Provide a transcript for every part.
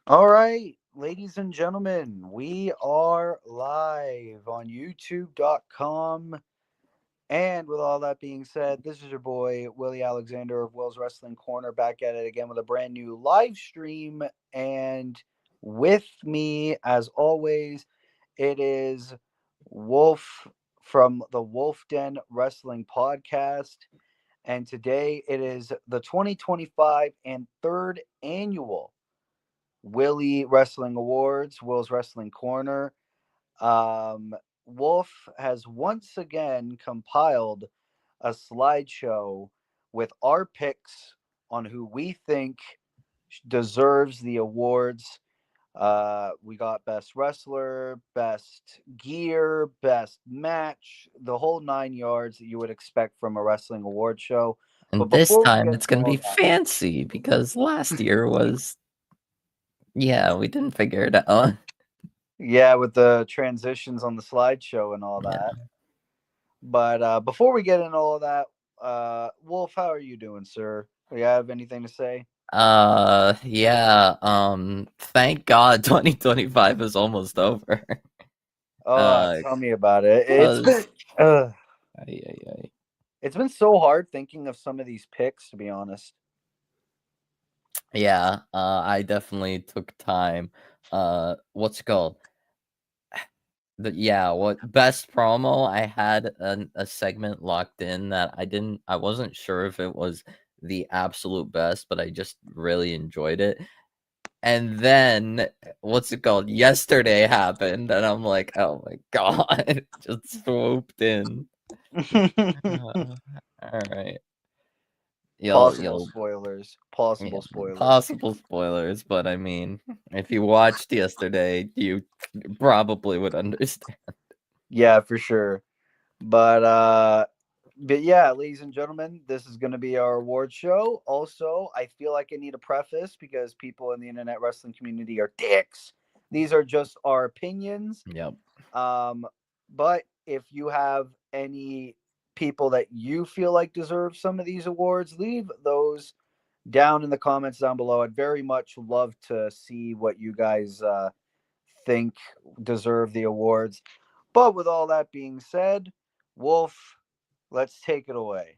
All right, ladies and gentlemen, we are live on youtube.com. And with all that being said, this is your boy, Willie Alexander of Will's Wrestling Corner, back at it again with a brand new live stream. And with me, as always, it is Wolf from the Wolf Den Wrestling Podcast. And today it is the 2025 and third annual Willy Wrestling Awards, Will's Wrestling Corner. Um, Wolf has once again compiled a slideshow with our picks on who we think deserves the awards. We got best wrestler, best gear, best match, the whole 9 yards that you would expect from a wrestling award show. But And this before we time get it's into gonna be all that, fancy because last year was yeah, we didn't figure it out. yeah, with the transitions on the slideshow and all Yeah. that. But before we get into all of that, Wolf, how are you doing, sir? Do you have anything to say? Yeah, thank God 2025 is almost over. Uh, Tell me about it. cause Uh, ay, ay, ay. it's been so hard thinking of some of these picks, to be honest. Yeah, I definitely took time. What's it called? What best promo? I had a segment locked in that I wasn't sure if it was the absolute best, but I just really enjoyed it. And then what's it called? Yesterday happened, and I'm like, oh my god, just swooped in. All right, Possible you'll spoilers. yeah, Possible spoilers. possible spoilers, but I mean, if you watched yesterday, you probably would understand. Yeah, for sure. But uh but yeah, ladies and gentlemen, this is going to be our award show. Also, I feel like I need a preface because people in the internet wrestling community are dicks. These are just our opinions. Yep. Um, but if you have any people that you feel like deserve some of these awards, leave those down in the comments down below. I'd very much love to see what you guys think deserve the awards. But with all that being said, Wolf, let's take it away.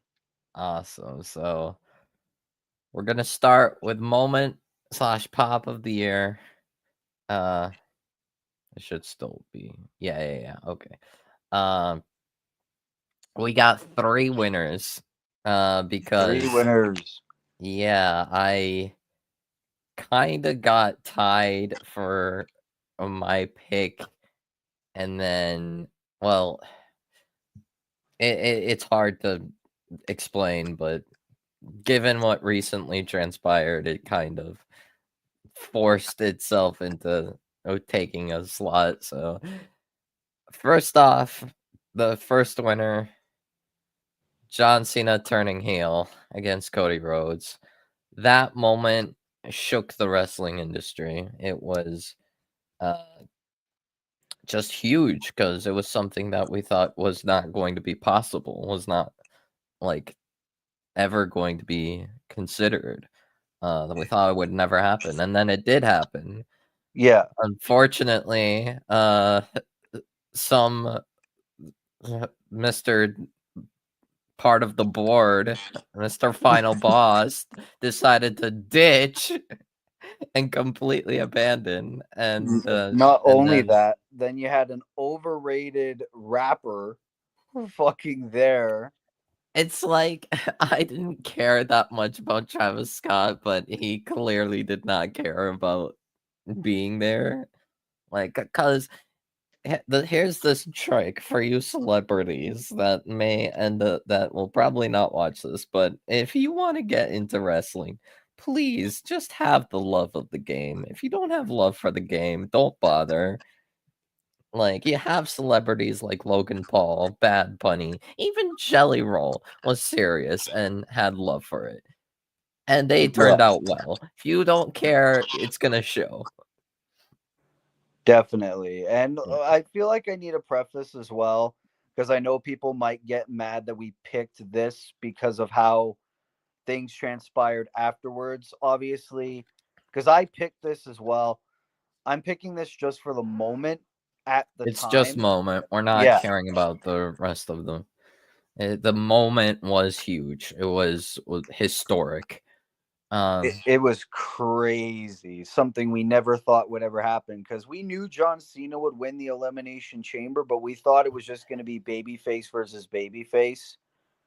Awesome. So we're gonna start with moment slash pop of the year. Uh, it should still be. Yeah. Okay. Um, we got three winners. Three Because winners. yeah, I kind of got tied for my pick, and then well, it's hard to explain, but given what recently transpired, it kind of forced itself into taking a slot. So first off, the first winner, John Cena turning heel against Cody Rhodes. That moment shook the wrestling industry. It was uh, just huge because it was something that we thought was not going to be possible, was not like ever going to be considered. That we thought it would never happen, and then it did happen. Yeah. Unfortunately, some Mister part of the board, Mister Final Boss, decided to ditch and completely abandon, Not and only then that, then you had an overrated rapper fucking there. it's like I didn't care that much about Travis Scott, but he clearly did not care about being there. Like, cause here's this trick for you celebrities that may end up that will probably not watch this, but if you want to get into wrestling, please just have the love of the game. If you don't have love for the game, don't bother. Like, you have celebrities like Logan Paul, Bad Bunny, even Jelly Roll was serious and had love for it. And they turned Yeah, out well. If you don't care, it's gonna show. definitely. And Mm. I feel like I need a preface as well because I know people might get mad that we picked this because of how things transpired afterwards. Obviously, because I picked this as well. I'm picking this just for the moment at the It's just time. moment. We're not Yeah, caring about the rest of them. The moment was huge. It was historic. it was crazy. Something we never thought would ever happen because we knew John Cena would win the Elimination Chamber, but we thought it was just going to be babyface versus babyface.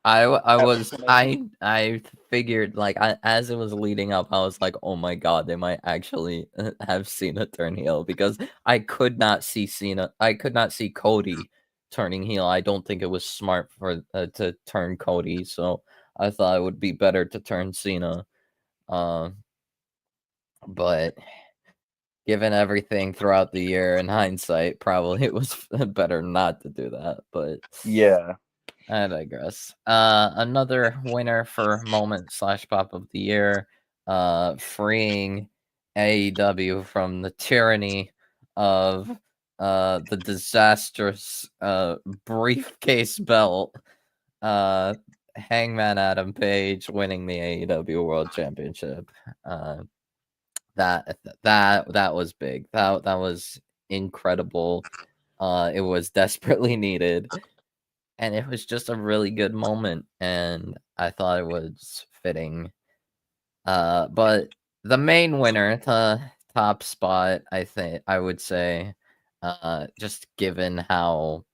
I That was was gonna be. I figured like as it was leading up, I was like, oh my god, they might actually have Cena turn heel because I could not see Cena. I could not see Cody turning heel. I don't think it was smart for to turn Cody, so I thought it would be better to turn Cena. Um, but given everything throughout the year in hindsight, probably it was better not to do that. But Yeah. I digress. Another winner for moment slash pop of the year, freeing AEW from the tyranny of the disastrous briefcase belt. Hangman Adam Page winning the AEW World Championship. Uh, that was big. That was incredible. It was desperately needed, and it was just a really good moment, and I thought it was fitting. But the main winner, the top spot, I think I would say, just given how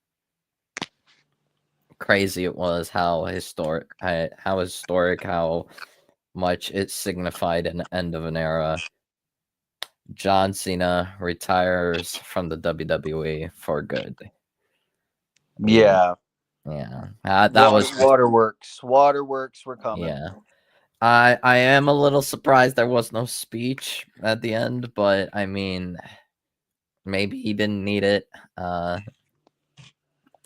crazy it was, how much it signified an end of an era. John Cena retires from the WWE for good. We, Yeah. yeah, that was, Waterworks were coming. yeah. I am a little surprised there was no speech at the end, but I mean, maybe he didn't need it.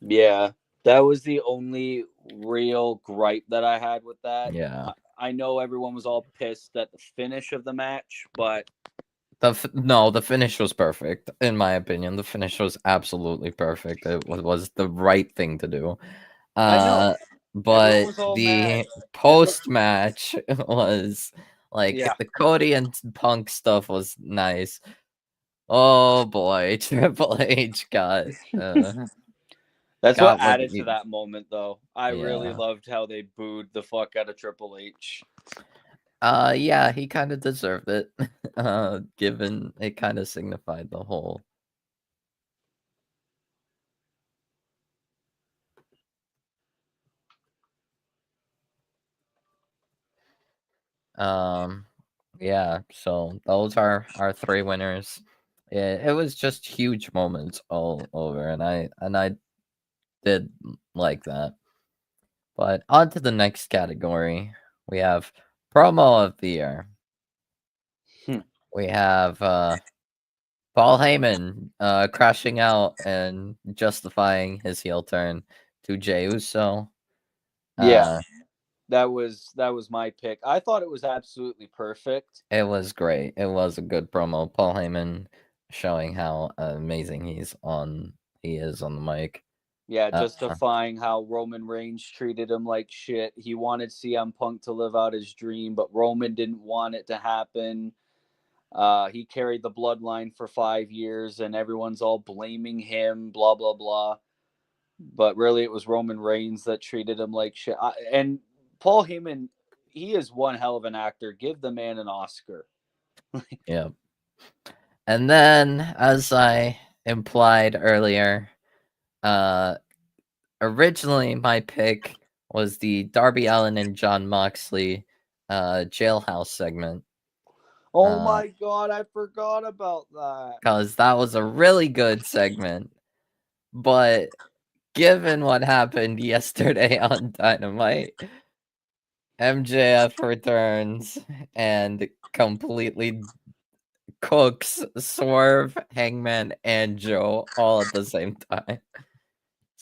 Yeah, that was the only real gripe that I had with that. Yeah. I know everyone was all pissed at the finish of the match, but No, the finish was perfect in my opinion. The finish was absolutely perfect. It was the right thing to do. I know Uh, everyone but was all mad. the Everyone, post match was like yeah, the Cody and Punk stuff was nice. Oh boy, Triple H that's what got what added to he, that moment, though. I really yeah. loved how they booed the fuck out of Triple H. Yeah, he kind of deserved it. Given it kind of signified the whole. Um, yeah. So those are our three winners. It was just huge moments all over, and I did like that. But on to the next category. We have promo of the year. Hmm. We have Paul Heyman crashing out and justifying his heel turn to Jey Uso. Yeah, Uh, that was my pick. I thought it was absolutely perfect. it was great. It was a good promo. Paul Heyman showing how amazing he is on the mic. Yeah, Uh, justifying how Roman Reigns treated him like shit. He wanted CM Punk to live out his dream, but Roman didn't want it to happen. He carried the bloodline for 5 years, and everyone's all blaming him. Blah blah blah. But really, it was Roman Reigns that treated him like shit. And Paul Heyman, he is one hell of an actor. Give the man an Oscar. yeah. And then, as I implied earlier, uh, originally my pick was the Darby Allin and John Moxley jailhouse segment. Oh my god, I forgot about that. Because that was a really good segment. But given what happened yesterday on Dynamite, MJF returns and completely cooks Swerve, Hangman, and Joe all at the same time.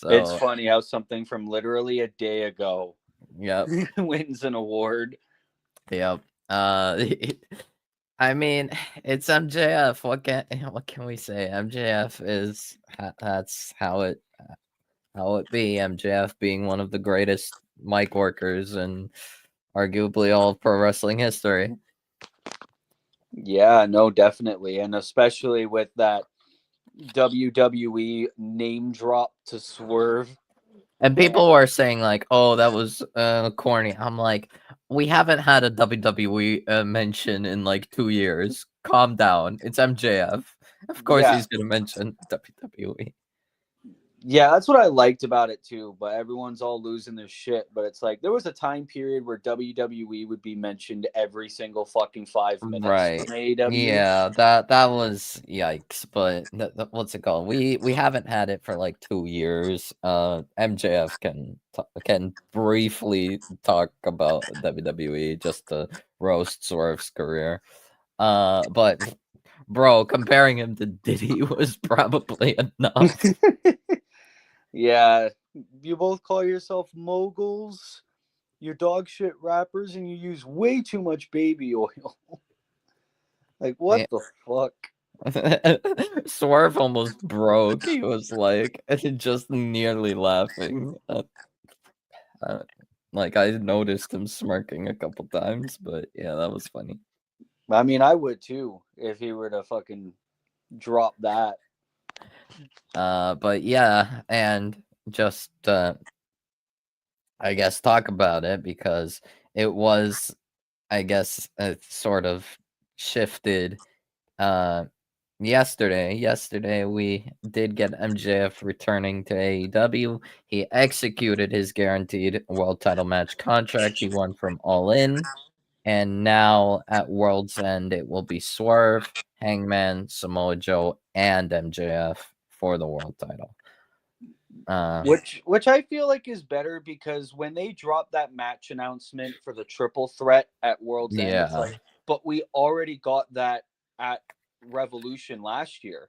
It's So, funny how something from literally a day ago yep, wins an award. yep. Uh, I mean, it's MJF. What can we say? MJF is that's how it be. MJF being one of the greatest mic workers and arguably all of pro wrestling history. Yeah, no, definitely. And especially with that WWE name drop to Swerve. And people were saying like, "Oh, that was corny." I'm like, "We haven't had a WWE mention in like 2 years. Calm down. It's MJF. Of course, Yeah. he's gonna mention WWE." Yeah, that's what I liked about it too, but everyone's all losing their shit. But it's like there was a time period where WWE would be mentioned every single fucking 5 minutes Right. on AEW. Yeah, that was yikes. But what's it called? We haven't had it for like 2 years. MJF can briefly talk about WWE just to roast Swerve's career. But bro, comparing him to Diddy was probably enough. Yeah, you both call yourself moguls. You're dog shit rappers, and you use way too much baby oil. Like, what Yeah. the fuck? Swerve almost broke. He was like just nearly laughing. Uh, like I noticed him smirking a couple times, but yeah, that was funny. I mean, I would too if he were to fucking drop that. But yeah, and just I guess talk about it because it was, I guess, sort of shifted. Uh, yesterday we did get MJF returning to AEW. He executed his guaranteed world title match contract he won from All In. And now at World's End, it will be Swerve, Hangman, Samoa Joe, and MJF for the world title. Which I feel like is better because when they dropped that match announcement for the triple threat at World's End, it's Yeah, like, but we already got that at Revolution last year.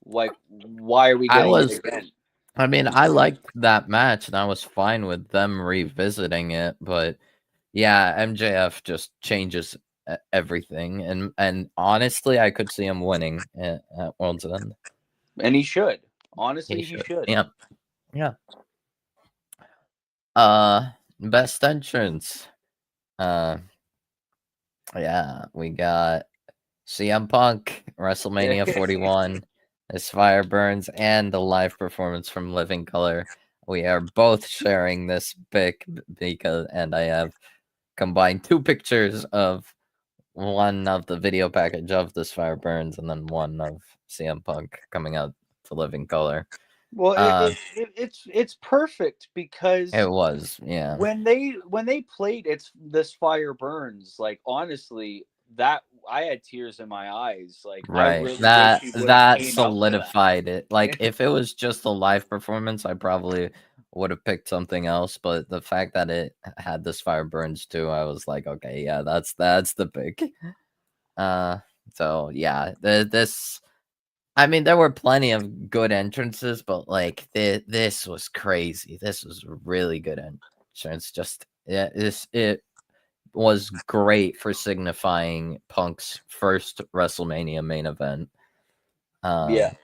Like, why are we I getting it was. again? I mean, I liked that match, and I was fine with them revisiting it. But yeah, MJF just changes everything, and honestly, I could see him winning at World's End. And he should. He Honestly, he should. should. Yeah, yeah. Best entrance. Uh, yeah, we got CM Punk, WrestleMania 41, as Fire Burns, and the live performance from Living Color. We are both sharing this pic because, and I have combined two pictures of one of the video package of this Fire Burns, and then one of CM Punk coming out to Living Color. Well, Uh, it's perfect it because was, yeah. when they played it's this fire burns. Like honestly, that I had tears in my eyes. Like I Right. really wish That he would have that came out to solidified it. Like that. if it was just a live performance, I probably would have picked something else, but the fact that it had this Fire Burns too, I was like, okay, yeah, that's the pick. Uh so yeah, this I mean there were plenty of good entrances, but like this was crazy. This was a really good entrance. Just yeah, it was great for signifying Punk's first WrestleMania main event. Yeah, Um,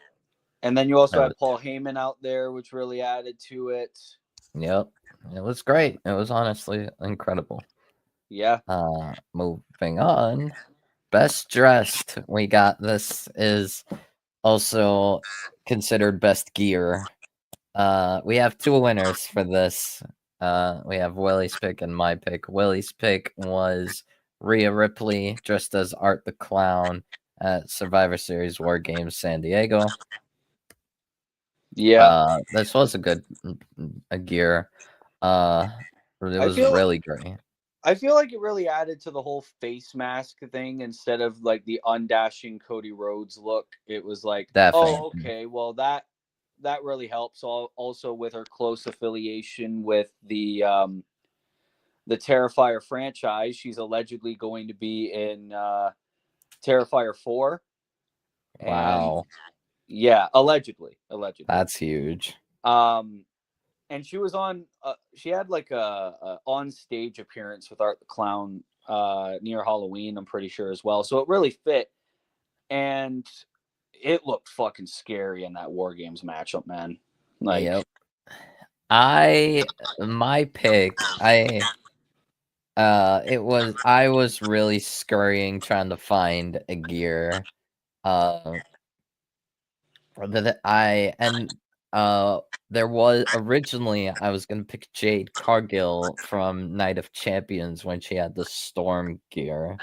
and then you also that was, had Paul Heyman out there, which really added to it. yep, it was great. It was honestly incredible. Yeah, Moving on, best dressed. We got this is also considered best gear. We have two winners for this. We have Willy's pick and my pick. Willy's pick was Rhea Ripley dressed as Art the Clown at Survivor Series War Games San Diego. yeah. This was a good a gear. Uh, it I was feel really great. I feel like it really added to the whole face mask thing instead of like the undashing Cody Rhodes look. It was like, oh, Definitely. okay, well that really helps. Also with her close affiliation with the Terrifier franchise. She's allegedly going to be in Terrifier 4, and Wow, yeah, allegedly. that's huge. Um, and she was on. She had like a on stage appearance with Art the Clown near Halloween. I'm pretty sure as well. So it really fit, and it looked fucking scary in that War Games matchup, man. Like, Yep. I my pick. I I was really scurrying trying to find a gear. Uh, that I and there was originally I was gonna pick Jade Cargill from Night of Champions when she had the Storm gear,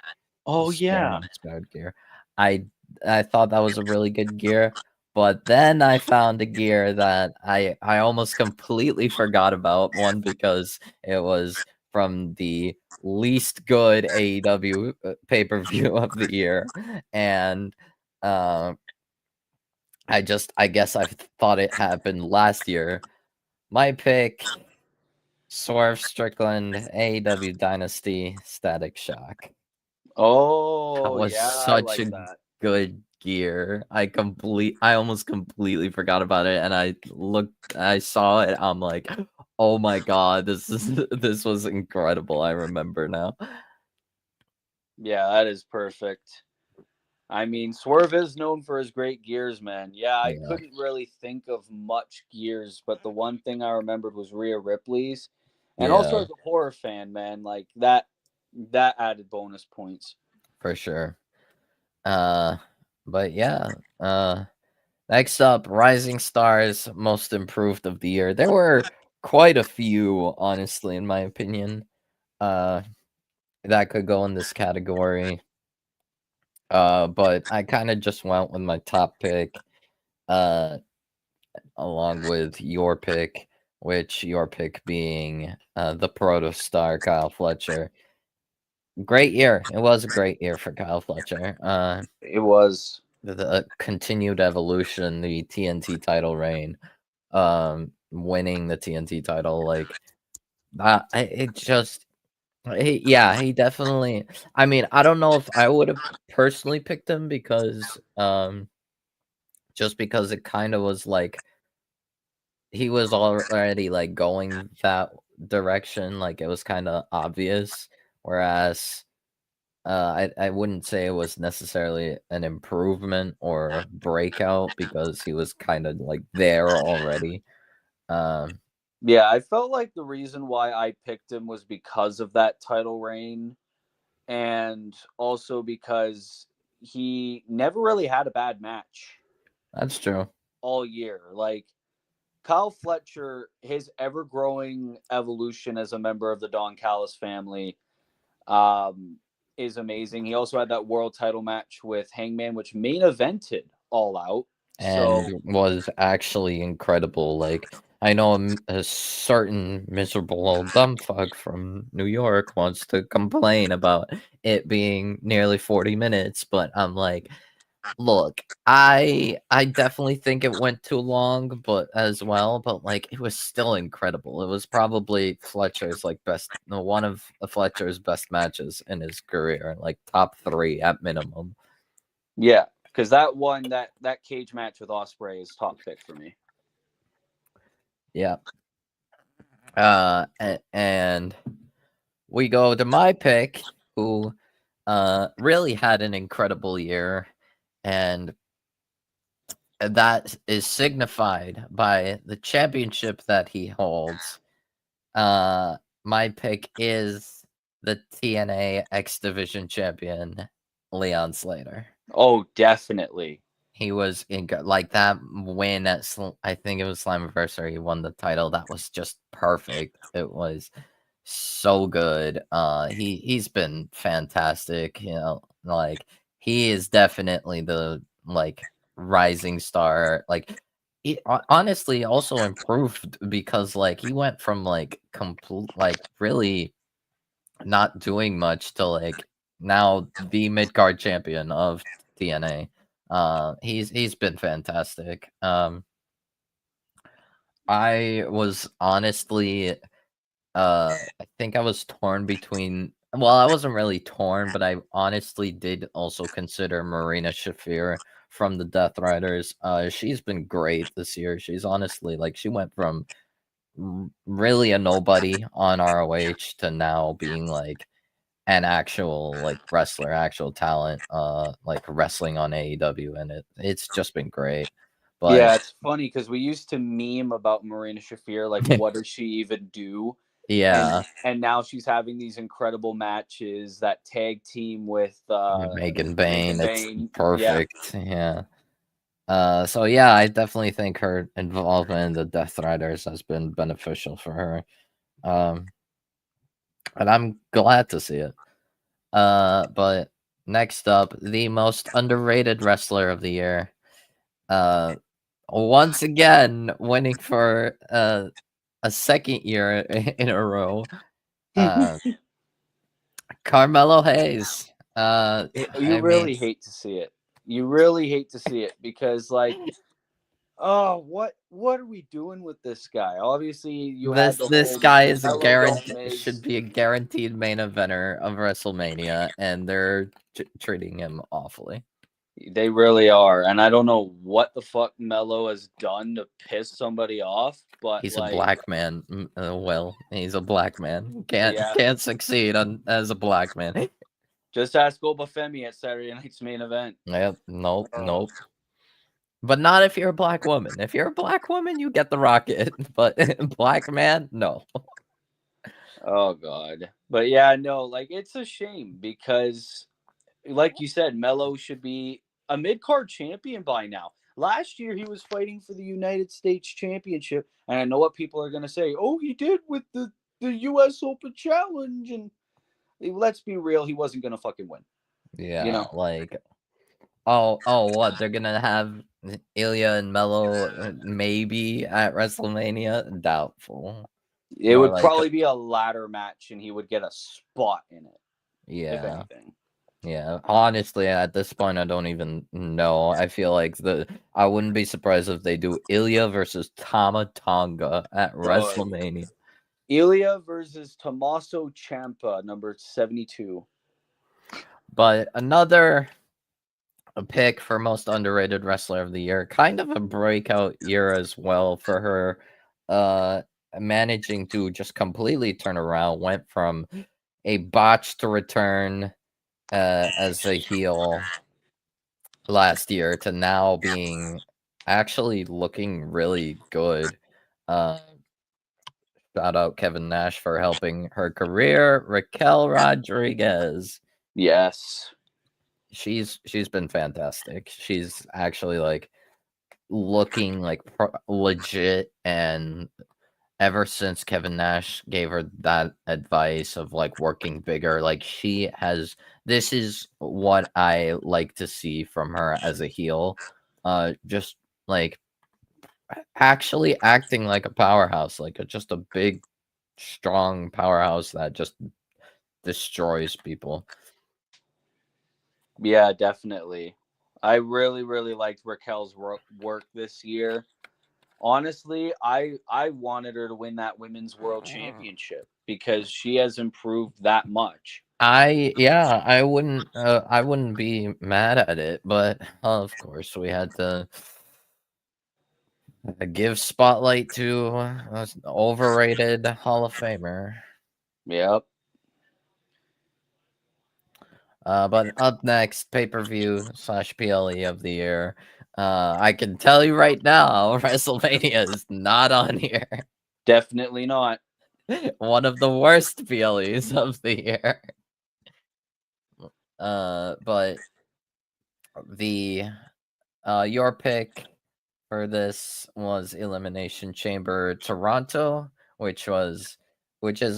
the Oh Storm yeah. inspired gear. I I thought that was a really good gear, but then I found a gear that I almost completely forgot about. One because it was from the least good AEW pay-per-view of the year, and uh, I guess I thought it happened last year. My pick, Swerve Strickland, AEW Dynasty, Static Shock. That Oh was yeah, I such like a that. good gear. I almost completely forgot about it, and I saw it. I'm like, oh my god, this was incredible. I remember now. Yeah, that is perfect. I mean, Swerve is known for his great gears, man. Yeah, I Yeah, couldn't really think of much gears, but the one thing I remembered was Rhea Ripley's. And also yeah, as a horror fan, man, like that added bonus points. for sure. Uh, but yeah, next up, Rising Stars Most Improved of the Year. There were quite a few, honestly, in my opinion, uh, that could go in this category. But I kind of just went with my top pick, uh, along with your pick, which your pick being the Protostar Kyle Fletcher. Great year. It was a great year for Kyle Fletcher. It was. The continued evolution, the TNT title reign, winning the TNT title, like it just he definitely. I mean, I don't know if I would have personally picked him because just because it kind of was like he was already like going that direction, like it was kind of obvious. Whereas I wouldn't say it was necessarily an improvement or a breakout because he was kind of like there already. Um, Yeah, I felt like the reason why I picked him was because of that title reign and also because he never really had a bad match that's true. all year. Like Kyle Fletcher, his ever growing evolution as a member of the Don Callis family um, is amazing. He also had that world title match with Hangman, which main evented All Out. And So, was actually incredible. Like I know a certain miserable old dumb fuck from New York wants to complain about it being nearly 40 minutes, but I'm like, look, I definitely think it went too long, but as well, but like it was still incredible. It was probably Fletcher's like best, no, one of Fletcher's best matches in his career, like top 3 at minimum. yeah, because that cage match with Osprey is top pick for me. Yeah. And we go to my pick, who really had an incredible year, and that is signified by the championship that he holds. My pick is the TNA X Division champion, Leon Slater. Oh, definitely. He was like that win at I think it was Slammiversary. He won the title. That was just perfect. It was so good. He's been fantastic. You know, like he is definitely the like rising star. Like he honestly also improved because like he went from like complete like really not doing much to like now the mid card champion of TNA. He's been fantastic. I was honestly I think I was torn between. Well, I wasn't really torn, but I honestly did also consider Marina Shafir from the Death Riders. She's been great this year. She's honestly like she went from really a nobody on ROH to now being like an actual like wrestler, actual talent, like wrestling on AEW, and it's just been great. But Yeah, it's funny because we used to meme about Marina Shafir, like, what does she even do? Yeah, and now she's having these incredible matches. That tag team with Megan Megan Bain, it's Bain. Yeah. perfect. Yeah. So yeah, I definitely think her involvement in the Death Riders has been beneficial for her. Um, and I'm glad to see it. But next up, the most underrated wrestler of the year. Uh, once again, winning for a second year in a row. Uh, Carmelo Hayes. You I mean, really hate to see it. You really hate to see it because, like, oh, what are we doing with this guy? Obviously, you had the this whole guy is a Mello don't guarantee should miss. be a guaranteed main eventer of WrestleMania, and they're treating him awfully. They really are, and I don't know what the fuck Mello has done to piss somebody off, but He's a like, black man. Well, he's a black man. yeah, Can't succeed as a black man. just ask Obafemi at Saturday night's main event. Yep. Nope. Nope. But not if you're a black woman. If you're a black woman, you get the rocket. But black man, no. Oh god, but yeah, no, like it's a shame because, like you said, Mello should be a mid card champion by now. Last year he was fighting for the United States Championship, and I know what people are gonna say. Oh, he did with the U.S. Open Challenge, and let's be real, he wasn't gonna fucking win. You Yeah, know, like what? They're gonna have Ilya and Melo maybe at WrestleMania? Doubtful. it More would like probably be a ladder match, and he would get a spot in it, if yeah. anything. Yeah, honestly, at this point, I don't even know. I feel like I wouldn't be surprised if they do Ilya versus Tama Tonga at Uh, WrestleMania. Ilya versus Tommaso Ciampa, number 72. But another pick for most underrated wrestler of the year, kind of a breakout year as well for her. Managing to just completely turn around, went from a botched return as a heel last year to now being actually looking really good. Uh, Shout out Kevin Nash for helping her career. Raquel Rodriguez, Yes. she's been fantastic. She's actually like looking like legit, and ever since Kevin Nash gave her that advice of like working bigger, like she has. This is what I like to see from her as a heel. Just like actually acting like a powerhouse, like just a big, strong powerhouse that just destroys people. Yeah, definitely. I really, really liked Raquel's work this year. Honestly, I wanted her to win that women's world championship because she has improved that much. I wouldn't be mad at it, but of course we had to give spotlight to an overrated Hall of Famer. Yep. But up next, pay-per-view/PLE of the year. I can tell you right now, WrestleMania is not on here. Definitely not. One of the worst PLEs of the year. But the your pick for this was Elimination Chamber Toronto, which is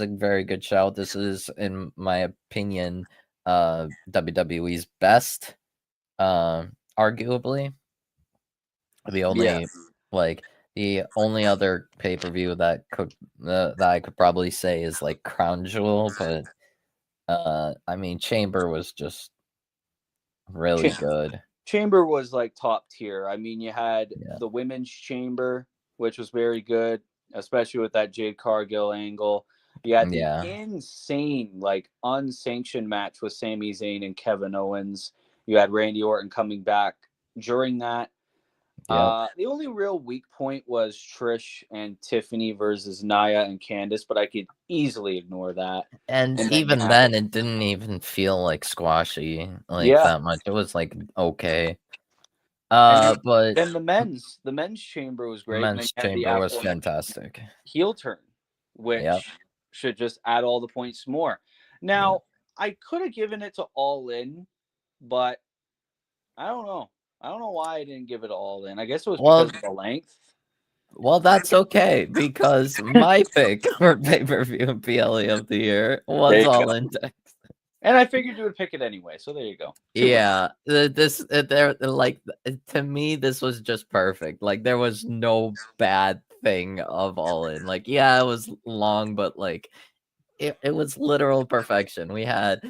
a very good shout. This is, in my opinion, WWE's best, arguably. The Yeah. only like the only other pay-per-view that I could probably say is like Crown Jewel, but I mean Chamber was just really Cha- good. Chamber was like top tier. I mean, you had Yeah. the women's chamber, which was very good, especially with that Jade Cargill angle. You had the Yeah. insane, like unsanctioned match with Sami Zayn and Kevin Owens. You had Randy Orton coming back during that. Yep. The only real weak point was Trish and Tiffany versus Nia and Candice, but I could easily ignore that. And And then you even had, then, it didn't even feel like squashy like yeah, that much. It was like okay. and But then the men's chamber was the great, and then men's you had the chamber was aforementioned fantastic. heel turn, Yep. which should just add all the points more. Now, I could have given it to All In, but I don't know. I don't know why I didn't give it All In. I guess it was Well, because of the length. well, that's okay because my pick for pay-per-view PLE of the year There was you All go. In Texas. And I figured you would pick it anyway, so there you go. Yeah, there like to me this was just perfect. Like there was no bad thing of All In. Like yeah, it was long, but like it was literal perfection. We had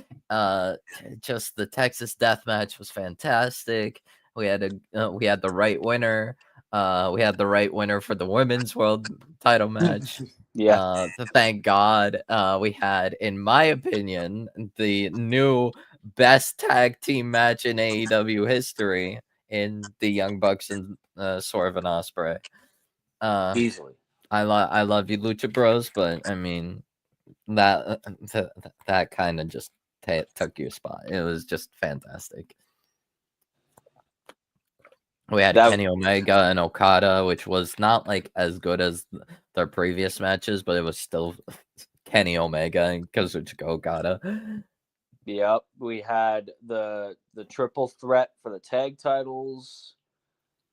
just the Texas death match was fantastic. We had we had the right winner. We had the right winner for the women's world title match. Yeah. Thank God. We had, in my opinion, the new best tag team match in AEW history in the Young Bucks and Swerve and Ospreay. Easily. I love you, Lucha Bros, but I mean that kind of just took your spot. It was just fantastic. We had Kenny Omega and Okada, which was not like as good as their previous matches, but it was still Kenny Omega and Kazuchika Okada. Yep. We had the triple threat for the tag titles.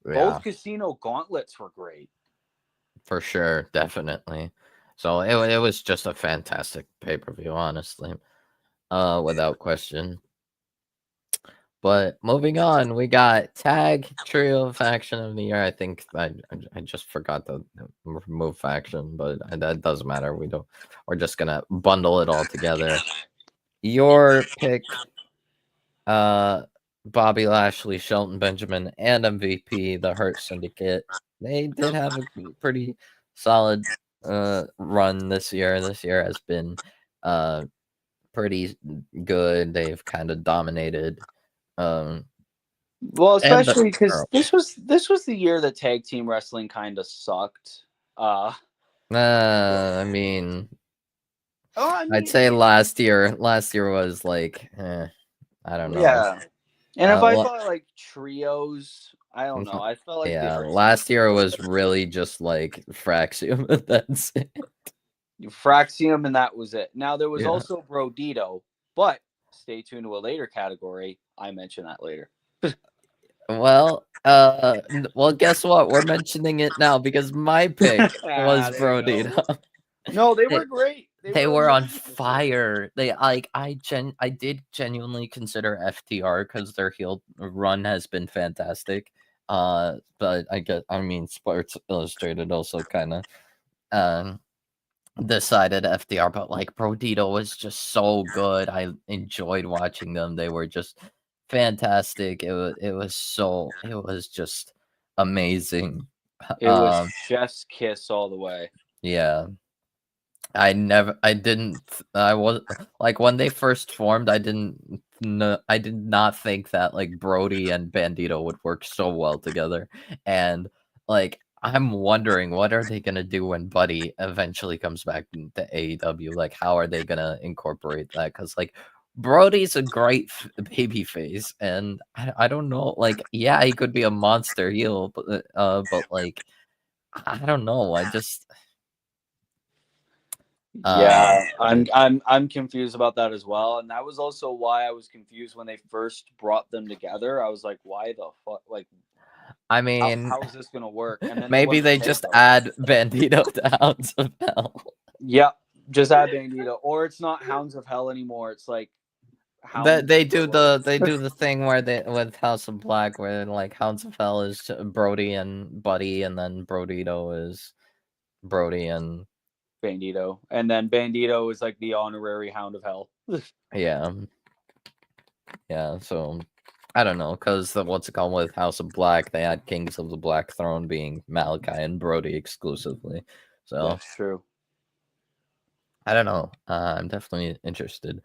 Yeah, Both casino gauntlets were great. for sure, definitely. So it was just a fantastic pay-per-view, honestly, without question. But moving on, we got tag trio faction of the year. I think I just forgot to remove faction, but that doesn't matter. We're just gonna bundle it all together. Your pick, Bobby Lashley, Shelton Benjamin, and MVP, the Hurt Syndicate. They did have a pretty solid run this year. This year has been pretty good. They've kind of dominated. Well, And the especially because girl. this was the year that tag team wrestling kind of sucked. I mean, I I'd mean, say last year was like, I don't know. yeah. And if I Well, thought like trios, I don't know. I felt like yeah, they were last year was really just like Fraxium. That's it. Fraxium, and that was it. Now there was Yeah. also Brodito, but stay tuned to a later category. I mention that later. Well, well, guess what? We're mentioning it now because my pick was There you go. Brodito. No, they They- were great. They were on amazing this year. fire. They like I did genuinely consider FTR because their heel run has been fantastic. But I mean Sports Illustrated also kind of decided FTR, but like Brodito was just so good. I enjoyed watching them. They were just fantastic. It was just amazing. It was chef's kiss all the way. Yeah. I was like when they first formed, I did not think that like Brody and Bandito would work so well together. And like I'm wondering what are they gonna do when Buddy eventually comes back to AEW? Like how are they gonna incorporate that? Because like Brody's a great baby face, and I don't know, like yeah, he could be a monster heel, but like I don't know. I just Yeah, I'm confused about that as well, and that was also why I was confused when they first brought them together. I was like, why the fuck? Like, I mean, how is this gonna work? And then maybe they just add Bandito to Hounds of Hell. yeah, just add Bandito, or it's not Hounds of Hell anymore. It's like They do the thing where they with House of Black where like Hounds of Hell is Brody and Buddy, and then Brodito is Brody and Bandito, and then Bandito is like the honorary Hound of Hell. yeah. So I don't know, because what's it called with House of Black? They had Kings of the Black Throne being Malachi and Brody exclusively. So That's true. I don't know. I'm definitely interested.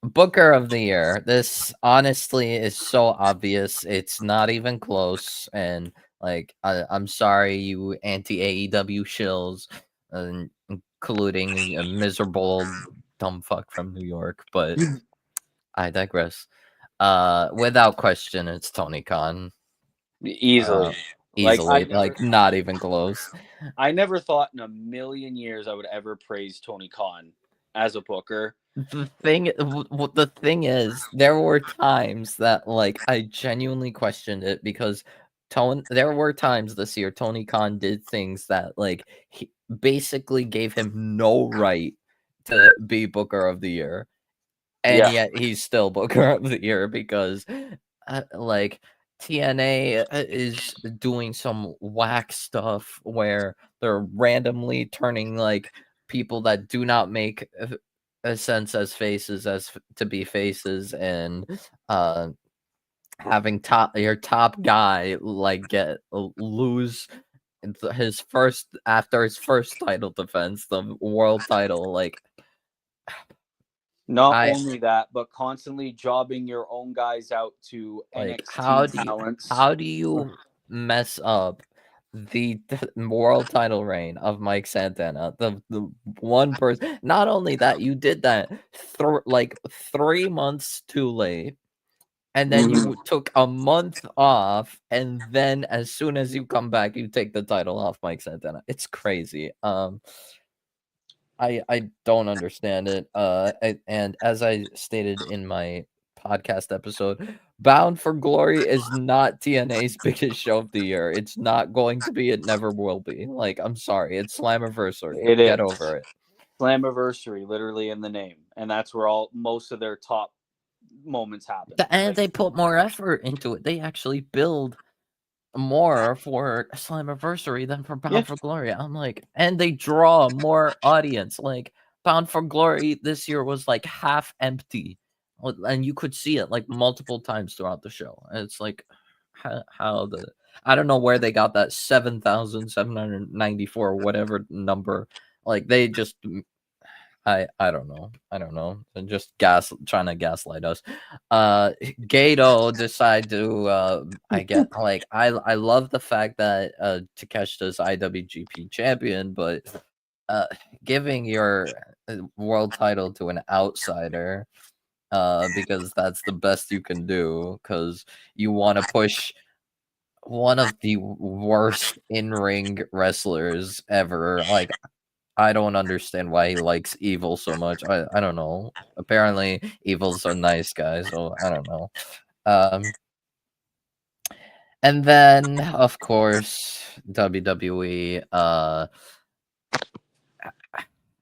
Booker of the year. This honestly is so obvious. It's not even close. And like, I'm sorry, you anti AEW shills, including a miserable dumb fuck from New York. But I digress. Without question, it's Tony Khan. Easily. easily, like not even close. I never thought in a million years I would ever praise Tony Khan as a booker. The thing is, there were times that like I genuinely questioned it because there were times this year Tony Khan did things that like he basically gave him no right to be Booker of the Year, and Yeah. yet he's still Booker of the Year because like TNA is doing some whack stuff where they're randomly turning like people that do not make a sense as faces to be faces, and uh having your top guy like get lose his first after his first title defense, the world title. Like Not I only that, but constantly jobbing your own guys out to like NXT talents. how do you mess up the world title reign of Mike Santana, the one person? Not only that, you did that like 3 months too late, and then Mhm. you took a month off, and then as soon as you come back, you take the title off Mike Santana. It's crazy. I don't understand it. And as I stated in my podcast episode, Bound for Glory is not TNA's biggest show of the year. It's not going to be. It never will be. Like, I'm sorry. It's Slammiversary. It Get is over it. Slammiversary, literally in the name, and that's where most of their top moments happen. And they put more effort into it. They actually build more for Slammiversary than for Bound for Glory. I'm like, and they draw more audience. Like Bound for Glory this year was like half empty, and you could see it like multiple times throughout the show. And it's like, how the I don't know where they got that 7,794 whatever number. Like they just I don't know. I don't know. They're just trying to gaslight us. Gato decide to I get like I love the fact that Takeshita's IWGP champion, but giving your world title to an outsider because that's the best you can do, because you want to push one of the worst in-ring wrestlers ever. Like I don't understand why he likes Evil so much. I don't know. Apparently, Evil's a nice guy, so I don't know. Um, and then of course WWE.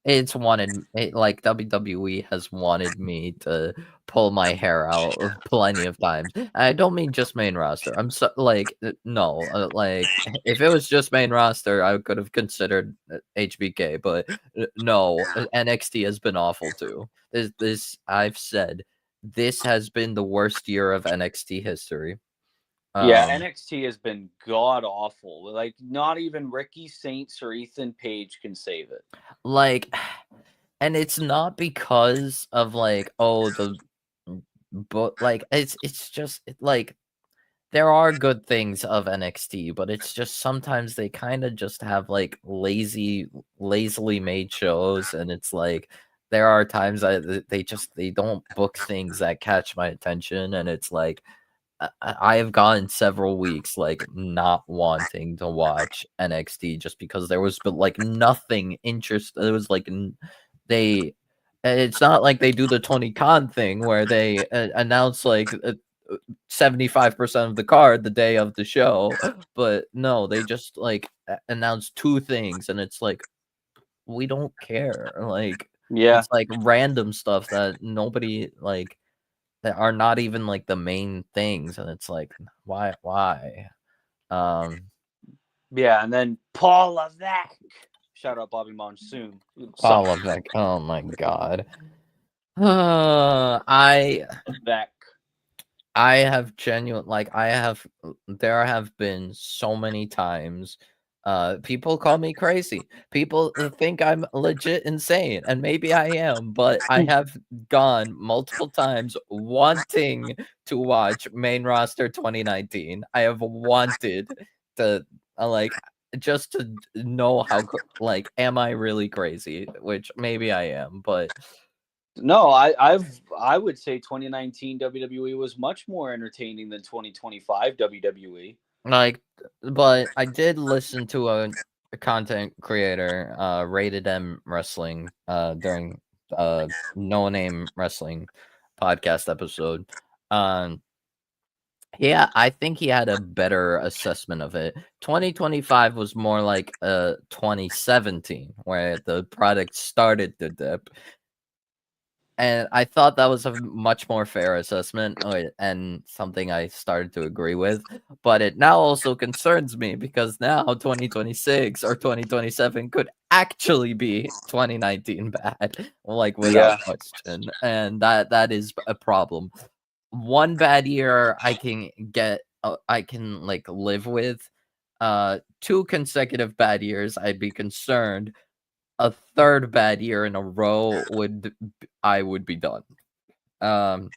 Like WWE has wanted me to pull my hair out plenty of times. I don't mean just main roster. I'm so like no, like if it was just main roster, I could have considered HBK, but no, NXT has been awful too. This I've said this has been the worst year of NXT history. Yeah, NXT has been god awful. Like not even Ricky Saints or Ethan Page can save it. Like, and it's not because of like but like it's just like there are good things of NXT, but it's just sometimes they kind of just have like lazily made shows, and it's like there are times they don't book things that catch my attention, and it's like I have gone several weeks like not wanting to watch NXT just because there was but like nothing interest. It was like they. It's not like they do the Tony Khan thing where they announce like 75% of the card the day of the show, but no, they just like announce two things, and it's like we don't care. Like Yeah. it's like random stuff that nobody like that are not even like the main things, and it's like why Yeah, and then Paul Levesque. Shout out Bobby Monsoon. Paul Levesque. Oh my god. I Levesque. have genuine like there have been so many times people call me crazy. People think I'm legit insane, and maybe I am, but I have gone multiple times wanting to watch main roster 2019. I have wanted to like just to know how like am I really crazy, which maybe I am, but No, I would say 2019 WWE was much more entertaining than 2025 WWE. Like, but I did listen to a content creator, Rated M Wrestling, during No Name Wrestling podcast episode. Um, yeah, I think he had a better assessment of it. 2025 was more like 2017, where the product started to dip. And I thought that was a much more fair assessment, and something I started to agree with. But it now also concerns me because now 2026 or 2027 could actually be 2019 bad, like without Yeah. question, and that is a problem. One bad year I can get, I can like live with. Two consecutive bad years, I'd be concerned. A third bad year in a row I would be done. Um,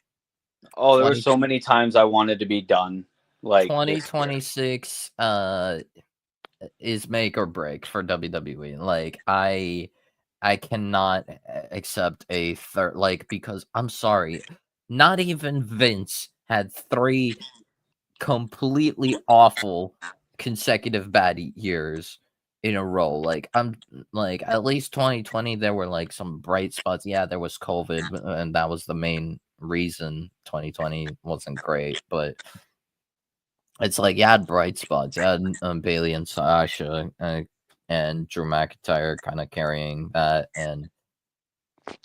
Oh, there were 20 so many times I wanted to be done. Like this year. 2026 is make or break for WWE. Like I cannot accept a third, like, because I'm sorry, not even Vince had 3 completely awful consecutive bad years in a row. Like, I'm like, at least 2020 there were like some bright spots. Yeah, there was COVID, and that was the main reason 2020 wasn't great, but it's like you had bright spots. You had Bailey and Sasha, and Drew McIntyre kind of carrying that, and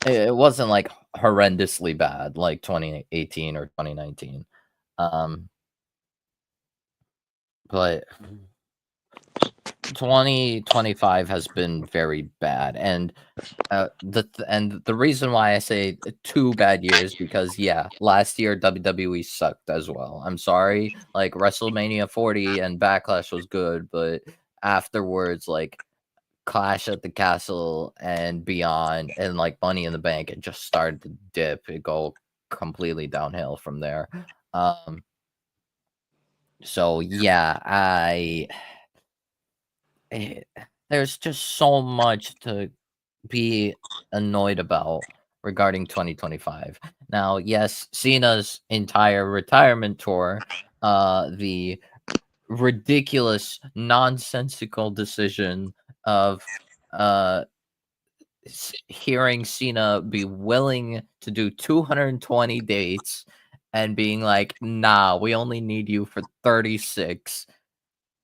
it wasn't like horrendously bad like 2018 or 2019. Um, but 2025 has been very bad, and the reason why I say 2 bad years, because yeah, last year WWE sucked as well. I'm sorry, like WrestleMania 40 and Backlash was good, but afterwards, like Clash at the Castle and beyond, and like Money in the Bank, it just started to dip. It go completely downhill from there. Um, so yeah, eh, there's just so much to be annoyed about regarding 2025. Now, yes, Cena's entire retirement tour, the ridiculous, nonsensical decision of uh hearing Cena be willing to do 220 dates and being like, "Nah, we only need you for 36."